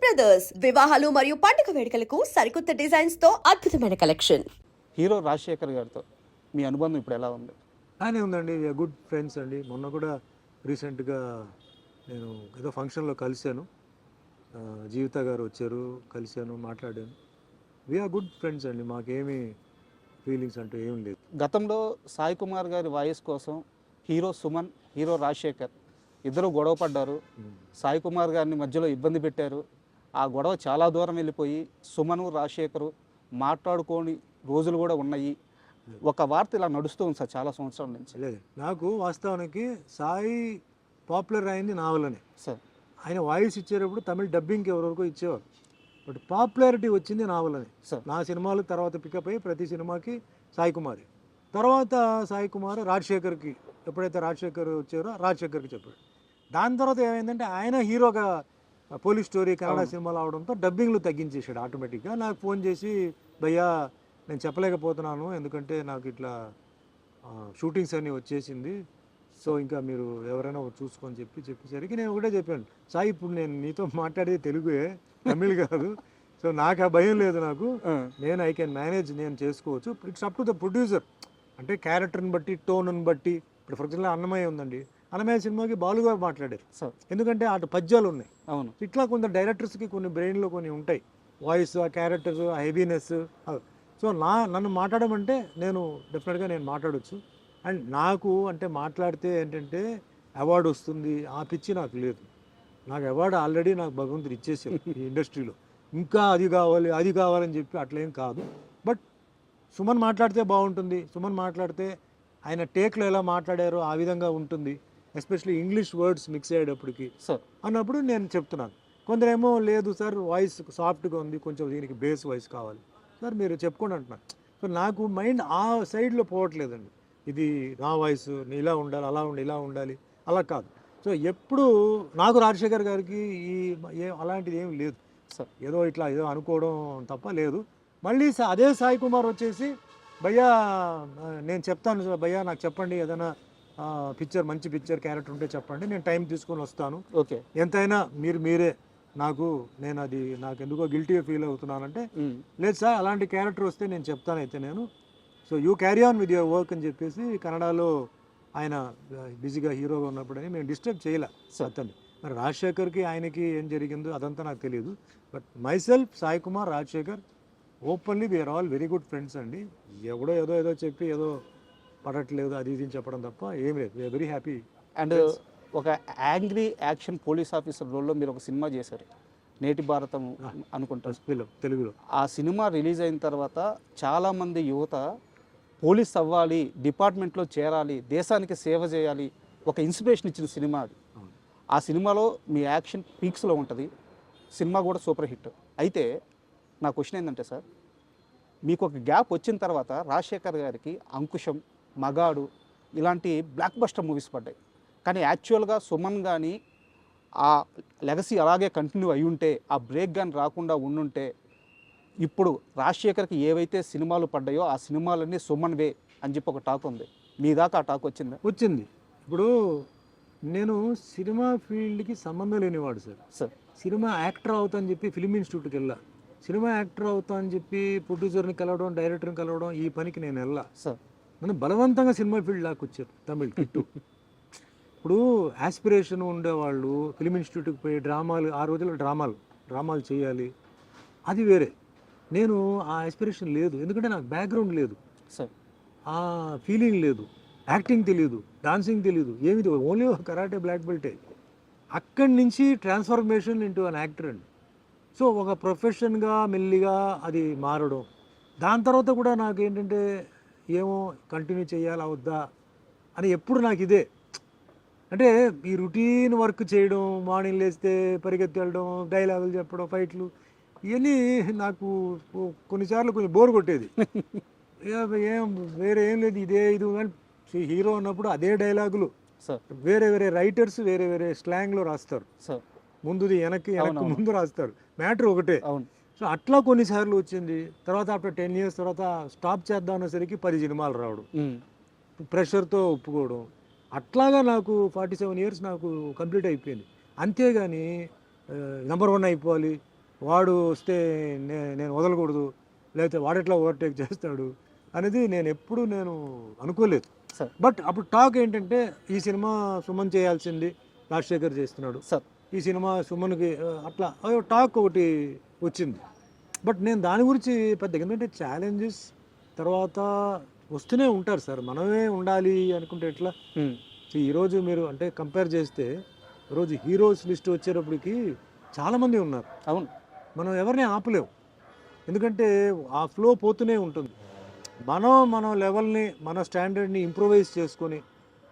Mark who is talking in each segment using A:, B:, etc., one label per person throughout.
A: Brothers వివాహాలు మరియు పండుగ వేడుకలకు సరికొత్త డిజైన్స్ తో అద్భుతమైన కలెక్షన్.
B: హీరో రాజశేఖర్ గారితో మీ అనుబంధం ఇప్పుడు ఎలా ఉంది?
C: బాగానే ఉందండి. గుడ్ ఫ్రెండ్స్ అండి. మొన్న కూడా రీసెంట్గా నేను ఏదో ఫంక్షన్లో కలిశాను. జీవిత గారు వచ్చారు, కలిశాను, మాట్లాడాను. వీఆర్ గుడ్ ఫ్రెండ్స్ అండి. మాకేమీ ఫీలింగ్స్ అంటూ ఏం లేదు.
B: గతంలో సాయి కుమార్ గారి వాయిస్ కోసం హీరో సుమన్, హీరో రాజశేఖర్ ఇద్దరు గొడవ పడ్డారు. సాయి కుమార్ గారిని మధ్యలో ఇబ్బంది పెట్టారు. ఆ గొడవ చాలా దూరం వెళ్ళిపోయి సుమను, రాజశేఖరు మాట్లాడుకోని రోజులు కూడా ఉన్నాయి. ఒక వార్త ఇలా నడుస్తూ ఉంది సార్ చాలా సంవత్సరాల నుంచి.
C: లేదు, నాకు వాస్తవానికి సాయి పాపులర్ అయింది నా వల్లనే.
B: సార్
C: ఆయన వాయిస్ ఇచ్చేటప్పుడు తమిళ డబ్బింగ్కి ఎవరెవరికో ఇచ్చేవారు. బట్ పాపులారిటీ వచ్చింది నా వల్లనే.
B: సార్
C: నా సినిమాలు తర్వాత పికప్ అయ్యి ప్రతి సినిమాకి సాయి కుమార్, తర్వాత సాయి కుమార్ రాజశేఖర్కి, ఎప్పుడైతే రాజశేఖర్ వచ్చారో రాజశేఖర్కి చెప్పాడు. దాని తర్వాత ఏమైందంటే ఆయన హీరోగా పోలీస్ స్టోరీ కన్నడ సినిమాలు అవడంతో డబ్బింగ్లు తగ్గించేసాడు ఆటోమేటిక్గా. నాకు ఫోన్ చేసి, భయ్యా నేను చెప్పలేకపోతున్నాను ఎందుకంటే నాకు ఇట్లా షూటింగ్స్ అన్నీ వచ్చేసింది, సో ఇంకా మీరు ఎవరైనా చూసుకొని చెప్పేసరికి నేను ఒకటే చెప్పాను, సాయి ఇప్పుడు నేను నీతో మాట్లాడేది తెలుగే, తమిళ్ కాదు, సో నాకు ఆ భయం లేదు. నాకు నేను ఐ కెన్ మేనేజ్, నేను చేసుకోవచ్చు. It's up to the producer. అంటే క్యారెక్టర్ని బట్టి, టోన్ని బట్టి. ఇప్పుడు ఫర్ ఎగ్జాంపుల్ అన్నమయ్య ఉందండి, అన్నమయ్య సినిమాకి బాలు గారు మాట్లాడారు, ఎందుకంటే అటు పద్యాలు ఉన్నాయి.
B: అవును,
C: ఇట్లా కొంత డైరెక్టర్స్కి కొన్ని బ్రెయిన్లో కొన్ని ఉంటాయి, వాయిస్, ఆ క్యారెక్టర్స్, ఆ హెవీనెస్. సో నన్ను మాట్లాడమంటే నేను డెఫినెట్గా నేను మాట్లాడవచ్చు. అండ్ నాకు అంటే మాట్లాడితే ఏంటంటే అవార్డు వస్తుంది ఆ పిచ్చి నాకు లేదు. నాకు అవార్డు ఆల్రెడీ నాకు భగవంతుడు ఇచ్చేసారు ఈ ఇండస్ట్రీలో. ఇంకా అది కావాలి అది కావాలని చెప్పి అట్లేం కాదు. బట్ సుమన్ మాట్లాడితే బాగుంటుంది, సుమన్ మాట్లాడితే ఆయన టేక్లో ఎలా మాట్లాడారో ఆ విధంగా ఉంటుంది, ఎస్పెషల్లీ ఇంగ్లీష్ వర్డ్స్ మిక్స్ అయ్యేటప్పటికి
B: సార్
C: అన్నప్పుడు నేను చెప్తున్నాను. కొందరేమో లేదు సార్ వాయిస్ సాఫ్ట్గా ఉంది, కొంచెం దీనికి బేస్ వాయిస్ కావాలి సార్, మీరు చెప్పుకోండి అంటున్నాను. సో నాకు మైండ్ ఆ సైడ్లో పోవట్లేదండి. ఇది నా వాయిస్ ఇలా ఉండాలి, అలా ఉండాలి, ఇలా ఉండాలి, అలా కాదు. సో ఎప్పుడు నాకు రాజశేఖర్ గారికి అలాంటిది ఏం లేదు సార్, ఏదో ఇట్లా ఏదో అనుకోవడం తప్ప లేదు. మళ్ళీ అదే సాయి కుమార్ వచ్చేసి, భయ్యా నేను చెప్తాను సార్, భయ్యా నాకు చెప్పండి ఏదైనా పిక్చర్, మంచి పిక్చర్ క్యారెక్టర్ ఉంటే చెప్పండి, నేను టైం తీసుకొని వస్తాను,
B: ఓకే
C: ఎంతైనా మీరే నాకు ఎందుకో గిల్టీగా ఫీల్ అవుతున్నానంటే, లేదు సార్ అలాంటి క్యారెక్టర్ వస్తే నేను చెప్తానైతే నేను, so you carry on with your work అని చెప్పేసి కన్నడలో ఆయన బిజీగా హీరోగా ఉన్నప్పుడని మేము డిస్టర్బ్ చేయలే అతన్ని. మరి రాజశేఖర్కి ఆయనకి ఏం జరిగిందో అదంతా నాకు తెలియదు. But myself, Sai Kumar, Rajasekhar openly we are all very good friends అండి. ఎవడో ఏదో చెప్పి ఏదో పడట్లేదు అది ఇది చెప్పడం తప్ప ఏం లేదు. We are very happy.
B: అండ్ ఒక యాంగ్రీ యాక్షన్ పోలీస్ ఆఫీసర్ రోల్లో మీరు ఒక సినిమా చేశారు, నేటి భారతం అనుకుంటారు
C: తెలుగులో.
B: ఆ సినిమా రిలీజ్ అయిన తర్వాత చాలామంది యువత పోలీస్ అవ్వాలి, డిపార్ట్మెంట్లో చేరాలి, దేశానికి సేవ చేయాలి, ఒక ఇన్స్పిరేషన్ ఇచ్చిన సినిమా అది. ఆ సినిమాలో మీ యాక్షన్ పీక్స్లో ఉంటుంది, సినిమా కూడా సూపర్ హిట్. అయితే నా క్వశ్చన్ ఏంటంటే సార్, మీకు ఒక గ్యాప్ వచ్చిన తర్వాత రాజశేఖర్ గారికి అంకుశం, మగాడు ఇలాంటి బ్లాక్ బస్టర్ మూవీస్ పడ్డాయి. కానీ యాక్చువల్గా సుమన్ కానీ ఆ లెగసీ అలాగే కంటిన్యూ అయి ఉంటే, ఆ బ్రేక్ కానీ రాకుండా ఉండుంటే, ఇప్పుడు రాజశేఖర్కి ఏవైతే సినిమాలు పడ్డాయో ఆ సినిమాలన్నీ సుమన్ వే అని చెప్పి ఒక టాక్ ఉంది. మీ దాకా ఆ టాక్ వచ్చింది?
C: ఇప్పుడు నేను సినిమా ఫీల్డ్కి సంబంధం లేనివాడు సార్. సినిమా యాక్టర్ అవుతా అని చెప్పి ఫిల్మ్ ఇన్స్టిట్యూట్కి వెళ్ళా. సినిమా యాక్టర్ అవుతా అని చెప్పి ప్రొడ్యూసర్ని కలవడం, డైరెక్టర్ని కలవడం, ఈ పనికి నేను వెళ్ళా
B: సార్.
C: నన్ను బలవంతంగా సినిమా ఫీల్డ్ లాగా వచ్చారు తమిళ్ కిట్టు. ఇప్పుడు యాస్పిరేషన్ ఉండేవాళ్ళు ఫిల్మ్ ఇన్స్టిట్యూట్కి పోయి డ్రామాలు, ఆ రోజుల్లో డ్రామాలు చేయాలి, అది వేరే. నేను ఆ యాస్పిరేషన్ లేదు, ఎందుకంటే నాకు బ్యాక్గ్రౌండ్ లేదు
B: సార్,
C: ఆ ఫీలింగ్ లేదు, యాక్టింగ్ తెలియదు, డాన్సింగ్ తెలియదు, ఏమి ఓన్లీ కరాటే బ్లాక్ బెల్టే. అక్కడి నుంచి ట్రాన్స్ఫర్మేషన్ ఇంటూ అన్ యాక్టర్ అండి. సో ఒక ప్రొఫెషన్గా మెల్లిగా అది మారడం. దాని తర్వాత కూడా నాకు ఏంటంటే ఏమో కంటిన్యూ చేయాలా వద్దా అని ఎప్పుడు నాకు ఇదే. అంటే ఈ రొటీన్ వర్క్ చేయడం, మార్నింగ్ లేస్తే పరిగెత్తి వెళ్ళడం, డైలాగులు చెప్పడం, ఫైట్లు, ఇవన్నీ నాకు కొన్నిసార్లు కొంచెం బోర్ కొట్టేది. ఏం వేరే ఏం లేదు, ఇదే ఇది. హీరో ఉన్నప్పుడు అదే డైలాగులు, వేరే రైటర్స్ వేరే స్లాంగ్లో రాస్తారు, ముందుది వెనక్కి ముందు రాస్తారు, మ్యాటర్ ఒకటే. సో అట్లా కొన్నిసార్లు వచ్చింది. తర్వాత ఆఫ్టర్ 10 years తర్వాత స్టాప్ చేద్దాం అనేసరికి 10 సినిమాలు రావడం, ప్రెషర్తో ఒప్పుకోవడం, అట్లాగా నాకు 47 years నాకు కంప్లీట్ అయిపోయింది. అంతేగాని నెంబర్ 1 అయిపోవాలి, వాడు వస్తే నేను వదలకూడదు, లేకపోతే వాడెట్లా ఓవర్టేక్ చేస్తాడు అనేది నేను అనుకోలేదు.
B: సార్
C: బట్ అప్పుడు టాక్ ఏంటంటే ఈ సినిమా సుమన్ చేయాల్సింది రాజశేఖర్ చేస్తున్నాడు,
B: సార్
C: ఈ సినిమా సుమన్కి అట్లా టాక్ ఒకటి వచ్చింది. బట్ నేను దాని గురించి పెద్ద ఎందుకంటే ఛాలెంజెస్ తర్వాత వస్తూనే ఉంటారు సార్, మనమే ఉండాలి అనుకుంటే ఎట్లా. ఈరోజు మీరు అంటే కంపేర్ చేస్తే ఈరోజు హీరోస్ లిస్ట్ వచ్చేటప్పటికి చాలామంది ఉన్నారు.
B: అవును,
C: మనం ఎవరిని ఆపలేము, ఎందుకంటే ఆ ఫ్లో పోతూనే ఉంటుంది. మన లెవెల్ని మన స్టాండర్డ్ని ఇంప్రూవైజ్ చేసుకొని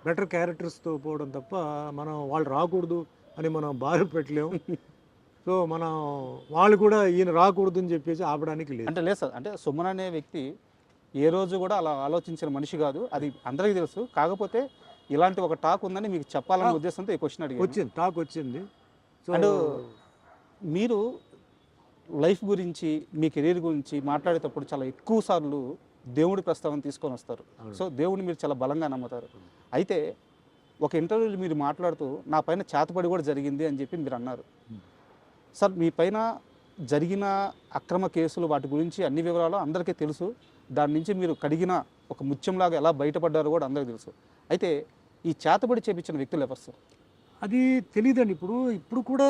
C: బెటర్ క్యారెక్టర్స్తో పోవడం తప్ప మనం వాళ్ళు రాకూడదు అని మనం బాధ పెట్టలేము. సో మనం వాళ్ళు కూడా ఈయన రాకూడదు అని చెప్పేసి ఆపడానికి లేదు.
B: అంటే లేదు సార్, అంటే సుమన్ అనే వ్యక్తి ఏ రోజు కూడా అలా ఆలోచించిన మనిషి కాదు, అది అందరికీ తెలుసు. కాకపోతే ఇలాంటి ఒక టాక్ ఉందని మీకు చెప్పాలనే ఉద్దేశంతో ఈ క్వశ్చన్ అడిగాను.
C: వచ్చింది, టాక్ వచ్చింది. సో
B: అండ్ మీరు లైఫ్ గురించి మీ కెరీర్ గురించి మాట్లాడేటప్పుడు చాలా ఎక్కువ సార్లు దేవుడి ప్రస్తావన తీసుకొని వస్తారు. సో దేవుడిని మీరు చాలా బలంగా నమ్ముతారు. అయితే ఒక ఇంటర్వ్యూలో మీరు మాట్లాడుతూ నా పైన చేతబడి కూడా జరిగింది అని చెప్పి మీరు అన్నారు. సార్ మీ పైన జరిగిన అక్రమ కేసులు వాటి గురించి అన్ని వివరాలు అందరికీ తెలుసు. దాని నుంచి మీరు కడిగిన ఒక ముత్యంలాగా ఎలా బయటపడ్డారో కూడా అందరికీ తెలుసు. అయితే ఈ చేతబడి చేపించిన వ్యక్తులు ఎవరు సార్?
C: అది తెలియదండి. ఇప్పుడు కూడా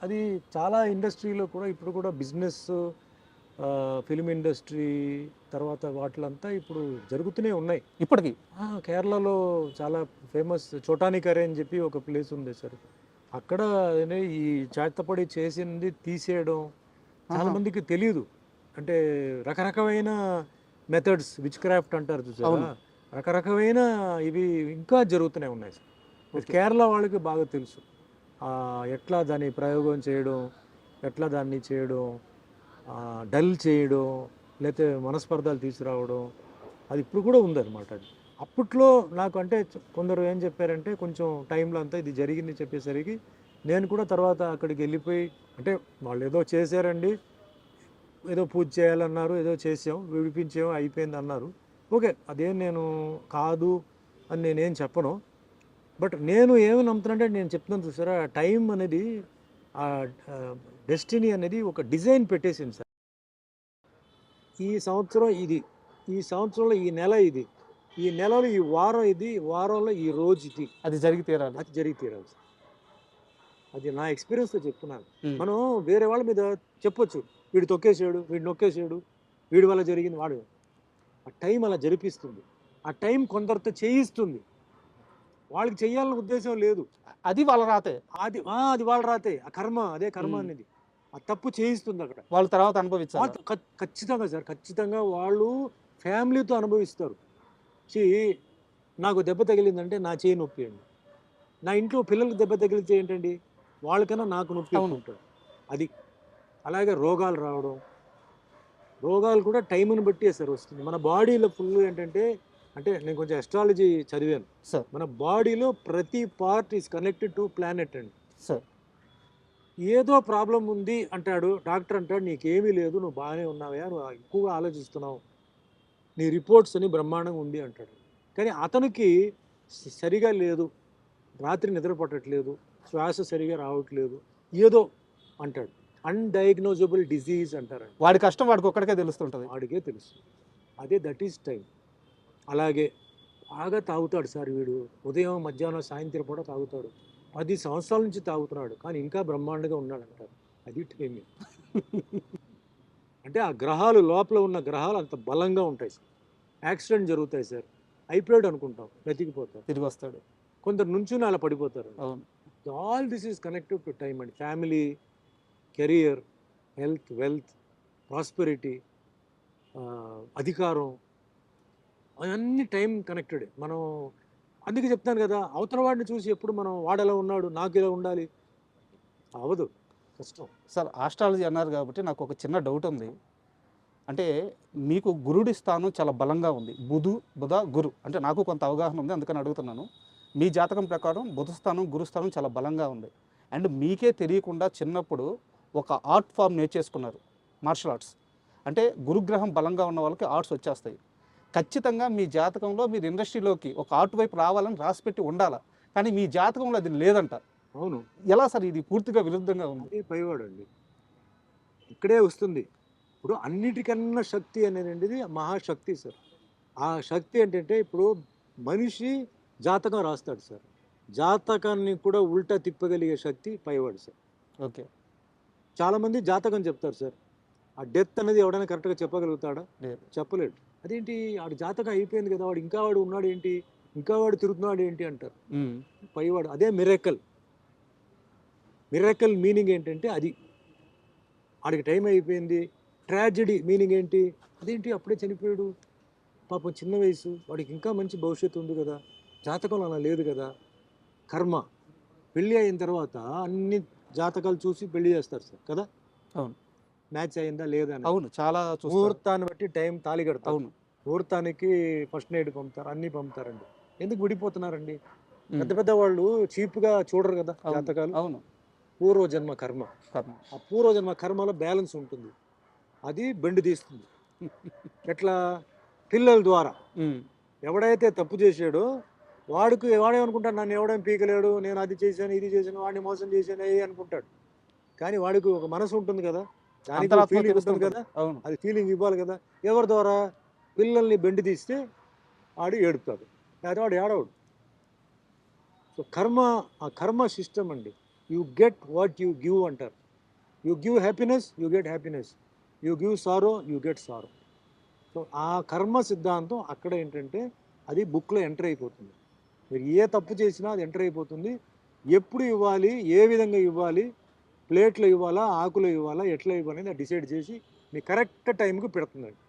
C: అది చాలా ఇండస్ట్రీలో కూడా ఇప్పుడు కూడా బిజినెస్, ఫిల్మ్ ఇండస్ట్రీ తర్వాత వాటిలంతా ఇప్పుడు జరుగుతూనే ఉన్నాయి
B: ఇప్పటికీ.
C: కేరళలో చాలా ఫేమస్ చోటాని కరే అని చెప్పి ఒక ప్లేస్ ఉంది సార్. అక్కడ ఈ చేతపడి చేసింది తీసేయడం చాలా మందికి తెలియదు. అంటే రకరకమైన మెథడ్స్, విచ్ క్రాఫ్ట్ అంటారు చూసారా, రకరకమైన ఇవి ఇంకా జరుగుతూనే ఉన్నాయి సార్. కేరళ వాళ్ళకి బాగా తెలుసు ఎట్లా దాన్ని ప్రయోగం చేయడం, ఎట్లా దాన్ని చేయడం, డల్ చేయడం, లేకపోతే మనస్పర్ధాలు తీసుకురావడం, అది ఇప్పుడు కూడా ఉందన్నమాట. అది అప్పట్లో నాకు అంటే కొందరు ఏం చెప్పారంటే కొంచెం టైంలో అంతా ఇది జరిగింది చెప్పేసరికి నేను కూడా తర్వాత అక్కడికి వెళ్ళిపోయి, అంటే వాళ్ళు ఏదో చేశారండి, ఏదో పూజ చేయాలన్నారు, ఏదో చేసాం, విడిపించాం, అయిపోయింది అన్నారు. ఓకే, అదేం నేను కాదు అని నేనేం చెప్పను. బట్ నేను ఏమి నమ్ముతానంటే నేను చెప్తున్నాను చూసారా, టైం అనేది డెస్టినీ అనేది ఒక డిజైన్ పెట్టేసింది సార్. ఈ సంవత్సరం ఇది, ఈ సంవత్సరంలో ఈ నెల ఇది, ఈ నెలలో ఈ వారం ఇది, వారంలో ఈ రోజు ఇది,
B: అది జరిగి తీరాలి.
C: అది జరిగి తీరాలి సార్. అది నా ఎక్స్పీరియన్స్తో చెప్తున్నాను. మనం వేరే వాళ్ళ మీద చెప్పొచ్చు, వీడు తొక్కేసాడు, వీడు నొక్కేసాడు, వీడి వల్ల జరిగింది, వాడు. ఆ టైం అలా జరిపిస్తుంది, ఆ టైం కొందరితో చేయిస్తుంది. వాళ్ళకి చెయ్యాలన్న ఉద్దేశం లేదు,
B: అది వాళ్ళ రాతే,
C: అది వాళ్ళ రాతే. ఆ కర్మ, అదే కర్మ అనేది ఆ తప్పు చేయిస్తుంది అక్కడ.
B: వాళ్ళు తర్వాత అనుభవించాలి.
C: ఖచ్చితంగా సార్, ఖచ్చితంగా వాళ్ళు ఫ్యామిలీతో అనుభవిస్తారు. నాకు దెబ్బ తగిలిందంటే నా చేయి నొప్పి అండి, నా ఇంట్లో పిల్లలకు దెబ్బ తగిలితే ఏంటండి, వాళ్ళకన్నా నాకు నొప్పి ఉంటాడు. అది అలాగే రోగాలు రావడం, రోగాలు కూడా టైంని బట్టి సార్ వస్తుంది. మన బాడీలో ఫుల్ ఏంటంటే, అంటే నేను కొంచెం ఎస్ట్రాలజీ చదివాను
B: సార్.
C: మన బాడీలో ప్రతి part is connected to planet అండి
B: సార్.
C: ఏదో ప్రాబ్లం ఉంది అంటాడు డాక్టర్, అంటాడు నీకేమీ లేదు, నువ్వు బాగానే ఉన్నావా, నువ్వు ఎక్కువగా ఆలోచిస్తున్నావు, నీ రిపోర్ట్స్ అని బ్రహ్మాండంగా ఉంది అంటాడు. కానీ అతనికి సరిగా లేదు, రాత్రి నిద్ర పట్టట్లేదు, శ్వాస సరిగా రావట్లేదు, ఏదో అంటాడు. అన్డయాగ్నోజబుల్ డిజీజ్ అంటారు.
B: వాడి కష్టం వాడికి ఒక్కడికే తెలుస్తుంటుంది,
C: వాడికే తెలుసు. అదే దట్ ఈస్ టైం. అలాగే బాగా తాగుతాడు సార్ వీడు, ఉదయం మధ్యాహ్నం సాయంత్రం కూడా తాగుతాడు, 10 సంవత్సరాల నుంచి తాగుతున్నాడు, కానీ ఇంకా బ్రహ్మాండంగా ఉన్నాడు అంటారు. అది టైమింగ్. అంటే ఆ గ్రహాలు, లోపల ఉన్న గ్రహాలు అంత బలంగా ఉంటాయి సార్. యాక్సిడెంట్ జరుగుతాయి సార్, అయిపోయాడు అనుకుంటాం, బ్రతికిపోతారు,
B: తిరిగి వస్తాడు.
C: కొందరు నుంచి అలా పడిపోతారు.
B: అవును.
C: All this is connected to time అండి. Family, career, health, wealth, prosperity, అధికారం, అవన్నీ టైం కనెక్టెడ్. మనం అందుకే చెప్తాను కదా, అవతల వాడిని చూసి ఎప్పుడు మనం వాడెలా ఉన్నాడు నాకు ఇలా ఉండాలి అవదు, కష్టం.
B: సార్ ఆస్ట్రాలజీ అన్నారు కాబట్టి నాకు ఒక చిన్న డౌట్ ఉంది. అంటే మీకు గురుడి స్థానం చాలా బలంగా ఉంది, బుధ గురు, అంటే నాకు కొంత అవగాహన ఉంది, అందుకని అడుగుతున్నాను. మీ జాతకం ప్రకారం బుధ స్థానం, గురు స్థానం చాలా బలంగా ఉంది. అండ్ మీకే తెలియకుండా చిన్నప్పుడు ఒక ఆర్ట్ ఫామ్ నేర్చేసుకున్నారు, మార్షల్ ఆర్ట్స్. అంటే గురుగ్రహం బలంగా ఉన్న వాళ్ళకి ఆర్ట్స్ వచ్చేస్తాయి. ఖచ్చితంగా మీ జాతకంలో మీరు ఇండస్ట్రీలోకి ఒక ఆర్ట్ వైపు రావాలని రాసిపెట్టి ఉండాలి, కానీ మీ జాతకంలో అది లేదంట.
C: అవును.
B: ఎలా సార్, ఇది పూర్తిగా విరుద్ధంగా ఉంది.
C: పైవాడు అండి, ఇక్కడే వస్తుంది. ఇప్పుడు అన్నిటికన్నా శక్తి అనేది మహాశక్తి సార్. ఆ శక్తి ఏంటంటే ఇప్పుడు మనిషి జాతకం రాస్తాడు సార్. జాతకాన్ని కూడా ఉల్టా తిప్పగలిగే శక్తి పైవాడు సార్.
B: ఓకే.
C: చాలామంది జాతకం చెప్తారు సార్. ఆ డెత్ అనేది ఎవడైనా కరెక్ట్గా చెప్పగలుగుతాడా?
B: లేదు.
C: చెప్పలేడు. అదేంటి వాడి జాతకం అయిపోయింది కదా, వాడు ఇంకా వాడు ఉన్నాడు ఏంటి, ఇంకా వాడు తిరుగుతున్నాడు ఏంటి అంటారు పైవాడు. అదే మిరాకిల్. మిరాకిల్ మీనింగ్ ఏంటంటే అది. వాడికి టైం అయిపోయింది. ట్రాజెడీ మీనింగ్ ఏంటి, అదేంటి అప్పుడే చనిపోయాడు, పాపం చిన్న వయసు, వాడికి ఇంకా మంచి భవిష్యత్తు ఉంది కదా, జాతకంలో అలా లేదు కదా. కర్మ. పెళ్ళి అయిన తర్వాత అన్ని జాతకాలు చూసి పెళ్లి చేస్తారు సార్ కదా.
B: అవును.
C: మ్యాచ్ అయిందా లేదా అని.
B: అవును, చాలా చూస్తారు.
C: ముహూర్తాన్ని బట్టి టైం తాళి కడతారు.
B: అవును.
C: ముహూర్తానికి ఫస్ట్ నైట్ పంపుతారు, అన్నీ పంపుతారండి. ఎందుకు విడిపోతున్నారండి? పెద్ద పెద్ద వాళ్ళు చీప్గా చూడరు కదా
B: అవును.
C: జాతకాలు.
B: అవును.
C: పూర్వజన్మ కర్మ.
B: కర్మ.
C: ఆ పూర్వజన్మ కర్మలో బ్యాలెన్స్ ఉంటుంది, అది బెండు తీస్తుంది. ఎట్లా? పిల్లల ద్వారా. ఎవడైతే తప్పు చేశాడో వాడేమనుకుంటాడు, నన్ను ఎవడేం పీకలేడు, నేను అది చేశాను ఇది చేశాను, వాడిని మోసం చేశాను అనుకుంటాడు. కానీ వాడికి ఒక మనసు ఉంటుంది కదా, దానికి
B: అంతరాత్మ
C: ఫీలింగ్
B: తెలుస్తూ
C: ఉంటుంది కదా,
B: ఉంటుంది. అవును.
C: అది ఫీలింగ్ ఇవ్వాలి కదా. ఎవరి ద్వారా? పిల్లల్ని బెండి తీస్తే వాడు ఏడుపుతాడు, లేదా వాడు ఏడవడు. సో కర్మ, ఆ కర్మ సిస్టమ్ అండి. You get what you give అంటారు. You give happiness, you get happiness. You give sorrow, you get sorrow. So ఆ కర్మ సిద్ధాంతం అక్కడ ఏంటంటే అది బుక్లో ఎంటర్ అయిపోతుంది. మీరు ఏ తప్పు చేసినా అది ఎంటర్ అయిపోతుంది. ఎప్పుడు ఇవ్వాలి, ఏ విధంగా ఇవ్వాలి, ప్లేట్లో ఇవ్వాలా, ఆకులో ఇవ్వాలా, ఎట్లా ఇవ్వాలనేది డిసైడ్ చేసి మీ కరెక్ట్ టైంకి పెడుతుందండి.